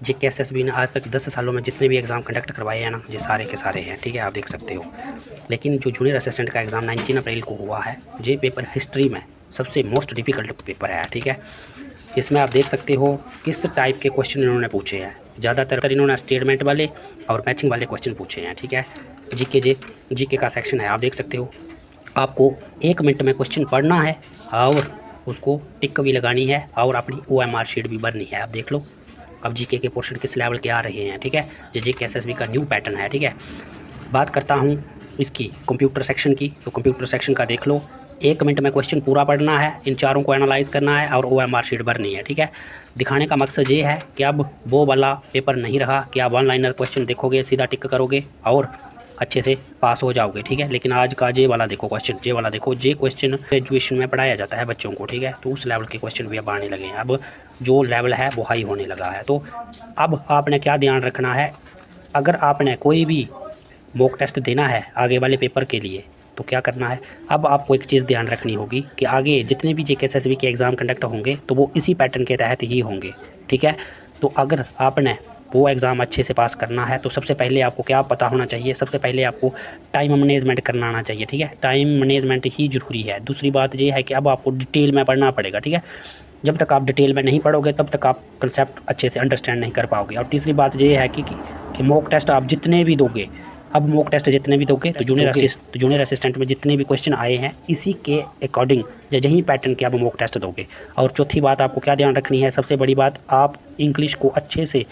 जेके SSB ने आज तक 10 सालों में जितने भी एग्ज़ाम कंडक्ट करवाए हैं ना, ये सारे के सारे हैं, ठीक है, आप देख सकते हो। लेकिन जो जूनियर असिस्टेंट का एग्ज़ाम 19 अप्रैल को हुआ है, ये पेपर हिस्ट्री में सबसे मोस्ट डिफ़िकल्ट पेपर है, ठीक है। इसमें आप देख सकते हो किस टाइप के क्वेश्चन इन्होंने पूछे हैं। ज़्यादातर इन्होंने स्टेटमेंट वाले और मैचिंग वाले क्वेश्चन पूछे हैं, ठीक है। जीके का सेक्शन है, आप देख सकते हो। आपको 1 मिनट में क्वेश्चन पढ़ना है और उसको टिक भी लगानी है और अपनी OMR शीट भी भरनी है। आप देख लो अब जीके के पोर्शन किस लेवल के आ रहे हैं, ठीक है। ये जेके एसएसबी का न्यू पैटर्न है, ठीक है। बात करता हूँ इसकी कंप्यूटर सेक्शन की, तो कंप्यूटर सेक्शन का देख लो। 1 मिनट में क्वेश्चन पूरा पढ़ना है, इन चारों को एनालाइज करना है और OMR शीट भरनी है, ठीक है। दिखाने का मकसद ये है कि अब वो वाला पेपर नहीं रहा कि आप 1 लाइनर क्वेश्चन देखोगे, सीधा टिक करोगे और अच्छे से पास हो जाओगे, ठीक है। लेकिन आज का जे वाला देखो क्वेश्चन, जे वाला देखो, जे क्वेश्चन ग्रेजुएशन में पढ़ाया जाता है बच्चों को, ठीक है। तो उस लेवल के क्वेश्चन भी अब आने लगे हैं। अब जो लेवल है वो हाई होने लगा है। तो अब आपने क्या ध्यान रखना है, अगर आपने कोई भी मॉक टेस्ट देना है आगे वाले पेपर के लिए तो क्या करना है, अब आपको एक चीज़ ध्यान रखनी होगी कि आगे जितने भी जेके एसएसबी के एग्ज़ाम कंडक्ट होंगे तो वो इसी पैटर्न के तहत ही होंगे, ठीक है। तो अगर आपने वो एग्ज़ाम अच्छे से पास करना है तो सबसे पहले आपको क्या पता होना चाहिए, सबसे पहले आपको टाइम मैनेजमेंट करना आना चाहिए, ठीक है। टाइम मैनेजमेंट ही ज़रूरी है। दूसरी बात ये है कि अब आपको डिटेल में पढ़ना पड़ेगा, ठीक है। जब तक आप डिटेल में नहीं पढ़ोगे तब तक आप कंसेप्ट अच्छे से अंडरस्टैंड नहीं कर पाओगे। और तीसरी बात ये है कि मॉक टेस्ट आप जितने भी दोगे, अब मॉक टेस्ट जितने भी दोगे तो जूनियर असिस्टेंट में जितने भी क्वेश्चन आए हैं इसी के अकॉर्डिंग यही पैटर्न के आप मॉक टेस्ट दोगे। और चौथी बात आपको क्या ध्यान रखनी है, सबसे बड़ी बात, आप इंग्लिश को अच्छे से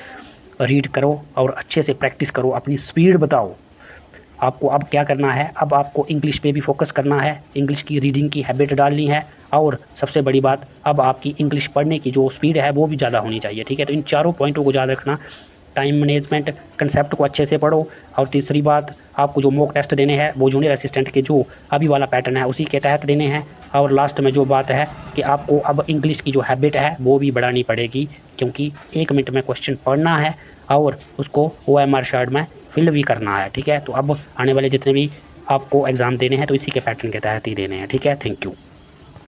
रीड करो और अच्छे से प्रैक्टिस करो, अपनी स्पीड बताओ। आपको अब क्या करना है, अब आपको इंग्लिश पे भी फोकस करना है, इंग्लिश की रीडिंग की हैबिट डालनी है और सबसे बड़ी बात, अब आपकी इंग्लिश पढ़ने की जो स्पीड है वो भी ज़्यादा होनी चाहिए, ठीक है। तो इन चारों पॉइंटों को याद रखना, टाइम मैनेजमेंट, कंसेप्ट को अच्छे से पढ़ो और तीसरी बात, आपको जो मॉक टेस्ट देने हैं वो जूनियर असिस्टेंट के जो अभी वाला पैटर्न है उसी के तहत देने हैं। और लास्ट में जो बात है कि आपको अब इंग्लिश की जो हैबिट है वो भी बढ़ानी पड़ेगी, क्योंकि 1 मिनट में क्वेश्चन पढ़ना है और उसको OMR शीट में फिल भी करना है, ठीक है। तो अब आने वाले जितने भी आपको एग्ज़ाम देने हैं तो इसी के पैटर्न के तहत ही देने हैं, ठीक है। Thank you.